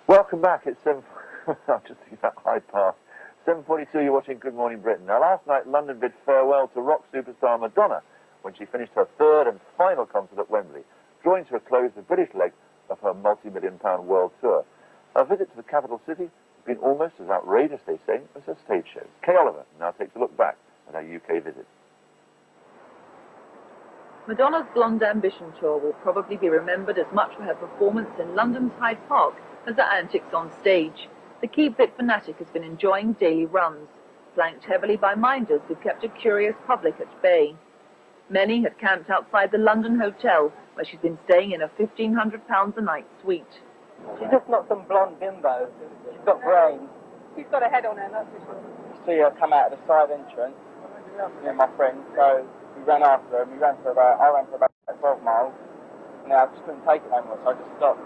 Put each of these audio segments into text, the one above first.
Welcome back. It's 7... I'm just thinking about Hyde Park. 7:42, you're watching Good Morning Britain. Now, last night, London bid farewell to rock superstar Madonna when she finished her third and final concert at Wembley, drawing to a close the British leg of her multi-million-pound world tour. Her visit to the capital city has been almost as outrageous, they say, as her stage show. Kay Oliver now takes a look back at her UK visit. Madonna's Blond Ambition Tour will probably be remembered as much for her performance in London's Hyde Park as her antics on stage. The Keep Fit fanatic has been enjoying daily runs, flanked heavily by minders who've kept a curious public at bay. Many had camped outside the London hotel, where she's been staying in a £1,500 a night suite. She's just not some blonde bimbo. She's got brains. She's got a head on her, that's for sure. You see her come out of the side entrance, me and my friend, so we ran after her, and I ran for about 12 miles, and I just couldn't take it anymore, so I just stopped.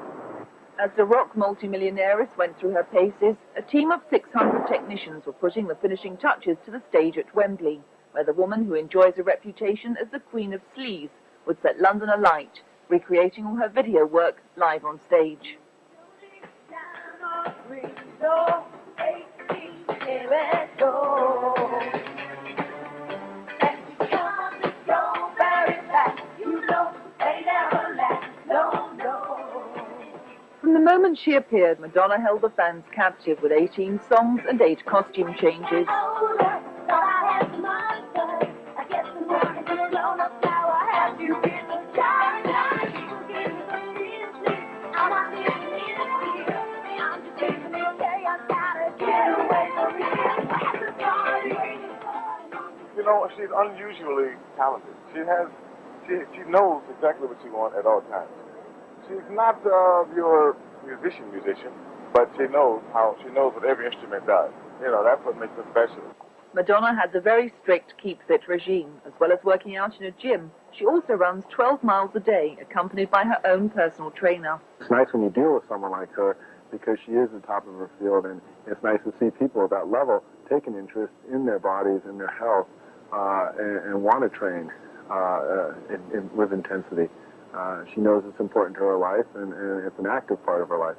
As the rock multimillionairess went through her paces, a team of 600 technicians were putting the finishing touches to the stage at Wembley, where the woman who enjoys a reputation as the Queen of Sleaze would set London alight, recreating all her video work live on stage. From the moment she appeared, Madonna held the fans captive with 18 songs and 8 costume changes. You know, she's unusually talented. She knows exactly what she wants at all times. She's not your musician, but she knows what every instrument does. You know, that's what makes her special. Madonna has a very strict Keep Fit regime. As well as working out in a gym, she also runs 12 miles a day, accompanied by her own personal trainer. It's nice when you deal with someone like her because she is the top of her field, and it's nice to see people at that level take an interest in their bodies and their health and want to train with intensity. She knows it's important to her life, and it's an active part of her life.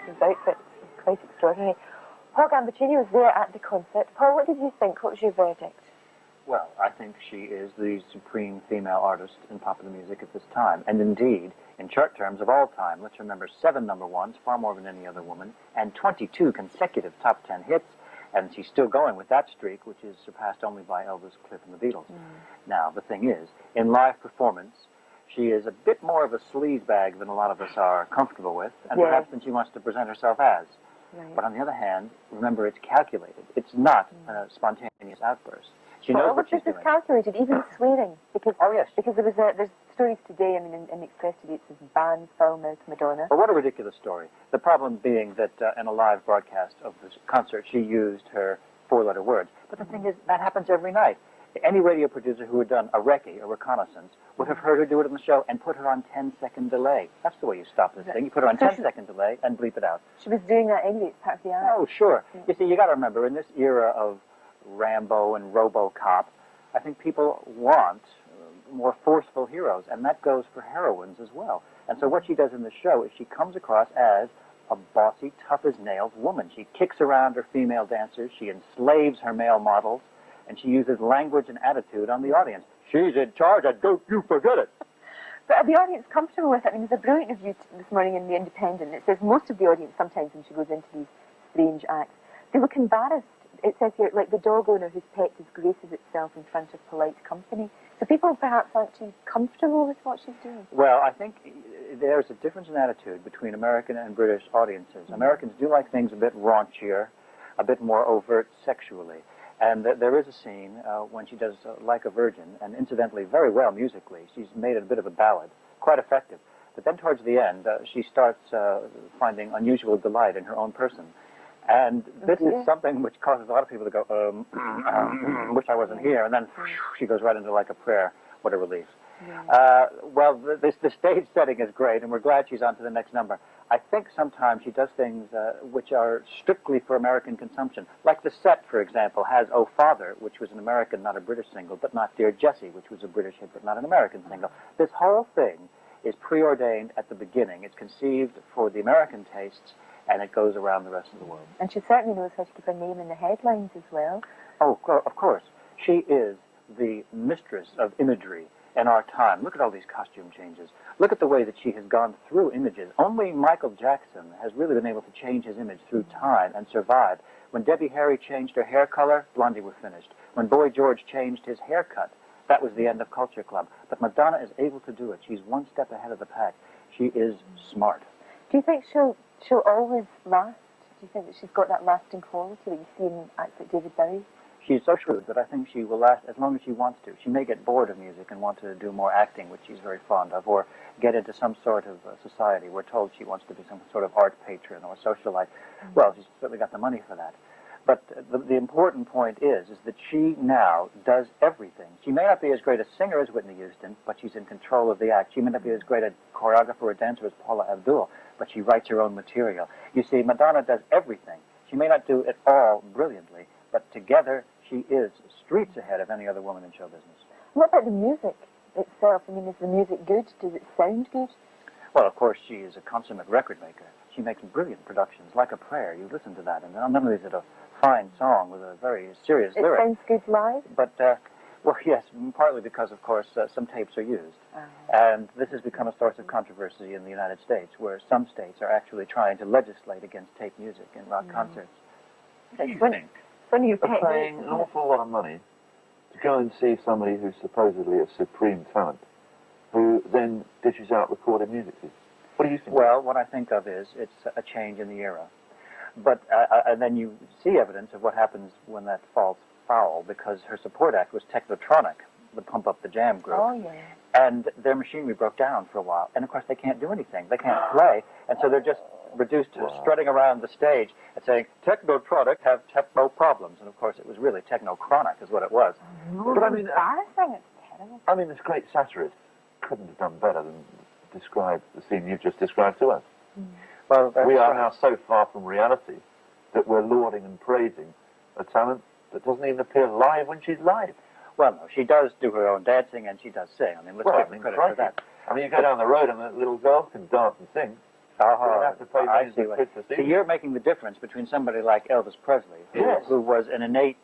His outfit's quite extraordinary. Paul Gambaccini was there at the concert. Paul, what did you think? What was your verdict? Well, I think she is the supreme female artist in popular music at this time. And indeed, in chart terms of all time, let's remember 7 number ones, far more than any other woman, and 22 consecutive top 10 hits. And she's still going with that streak, which is surpassed only by Elvis, Cliff, and the Beatles. Now, the thing is, in live performance, she is a bit more of a sleaze bag than a lot of us are comfortable with, and perhaps than she wants to present herself as. Right. But on the other hand, remember, it's calculated. It's not a spontaneous outburst. She knows what she's doing. This is calculated, even swearing. Because, oh, yes. Because there's stories today, I mean, in the Express today, it says banned foul mouth Madonna. Well, what a ridiculous story. The problem being that in a live broadcast of this concert, she used her 4-letter words. But the thing is, that happens every night. Any radio producer who had done a recce, a reconnaissance, would have heard her do it on the show and put her on 10-second delay. That's the way you stop this thing. You put her on 10-second delay and bleep it out. She was doing that anyway, it's part of the act. Oh, sure. You see, you got to remember, in this era of Rambo and RoboCop, I think people want more forceful heroes, and that goes for heroines as well. And so what she does in the show is she comes across as a bossy, tough-as-nails woman. She kicks around her female dancers, she enslaves her male models, and she uses language and attitude on the audience. She's in charge, don't you forget it. But are the audience comfortable with it? I mean, there's a brilliant review this morning in The Independent. It says most of the audience, sometimes when she goes into these strange acts, they look embarrassed. It says here, like the dog owner whose pet disgraces itself in front of polite company. So people perhaps aren't too comfortable with what she's doing. Well, I think there's a difference in attitude between American and British audiences. Americans do like things a bit raunchier, a bit more overt sexually. And there is a scene when she does Like a Virgin, and incidentally very well musically. She's made it a bit of a ballad, quite effective. But then towards the end, she starts finding unusual delight in her own person. And this is something which causes a lot of people to go, wish I wasn't here. And then she goes right into like a prayer. What a relief. Well, the stage setting is great, and we're glad she's on to the next number. I think sometimes she does things which are strictly for American consumption. Like the set, for example, has Oh Father, which was an American, not a British single, but not Dear Jessie, which was a British hit, but not an American single. This whole thing is preordained at the beginning. It's conceived for the American tastes, and it goes around the rest of the world. And she certainly knows how to keep her name in the headlines as well. Oh, of course. She is the mistress of imagery in our time. Look at all these costume changes. Look at the way that she has gone through images. Only Michael Jackson has really been able to change his image through time and survive. When Debbie Harry changed her hair color, Blondie was finished. When Boy George changed his haircut, that was the end of Culture Club. But Madonna is able to do it. She's one step ahead of the pack. She is smart. Do you think she'll always last? Do you think that she's got that lasting quality that you see in acts like David Bowie? She's so shrewd that I think she will last as long as she wants to. She may get bored of music and want to do more acting, which she's very fond of, or get into some sort of society. We're told she wants to be some sort of art patron or socialite. Well, she's certainly got the money for that. But the important point is that she now does everything. She may not be as great a singer as Whitney Houston, but she's in control of the act. She may not be as great a choreographer or dancer as Paula Abdul, but she writes her own material. You see, Madonna does everything. She may not do it all brilliantly, but together she is streets ahead of any other woman in show business. What about the music itself? I mean, is the music good? Does it sound good? Well, of course, she is a consummate record maker. She makes brilliant productions, like A Prayer. You listen to that, and not only is it a fine song with a very serious lyric. It sounds good live? But, well, yes, partly because, of course, some tapes are used. And this has become a source of controversy in the United States, where some states are actually trying to legislate against tape music in rock concerts. What do you think? When you They're paying an awful lot of money to go and see somebody who's supposedly a supreme talent, who then dishes out recorded music. What do you think? Well, what I think of is it's a change in the era. But and then you see evidence of what happens when that falls foul, because her support act was Technotronic, the Pump Up the Jam group. Oh, yeah. And their machinery broke down for a while. And, of course, they can't do anything. They can't play. And so they're just reduced to strutting around the stage and saying, Technotronic have techno problems. And, of course, it was really Technochronic is what it was. But, I mean, embarrassing. It's terrible. I mean, this great satirist couldn't have done better than describe the scene you've just described to us. Well, We are now so far from reality that we're lauding and praising a talent that doesn't even appear live when she's live. Well, no, she does do her own dancing and she does sing. I mean, let's give her credit for that. I mean, you go down the road and the little girls can dance and sing. You don't have to pay millions of quid to see See, you're making the difference between somebody like Elvis Presley, Yes. who was an innate,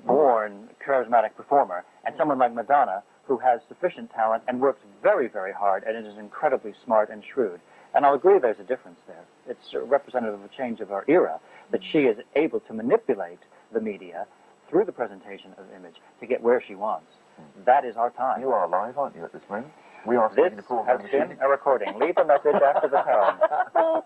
born, charismatic performer, and someone like Madonna, who has sufficient talent and works very, very hard and is incredibly smart and shrewd. And I'll agree there's a difference there. It's representative of a change of our era, that she is able to manipulate the media through the presentation of image to get where she wants. That is our time. You are live, aren't you, at this moment? We are This speaking to Paul has been a recording. Leave a message after the tone.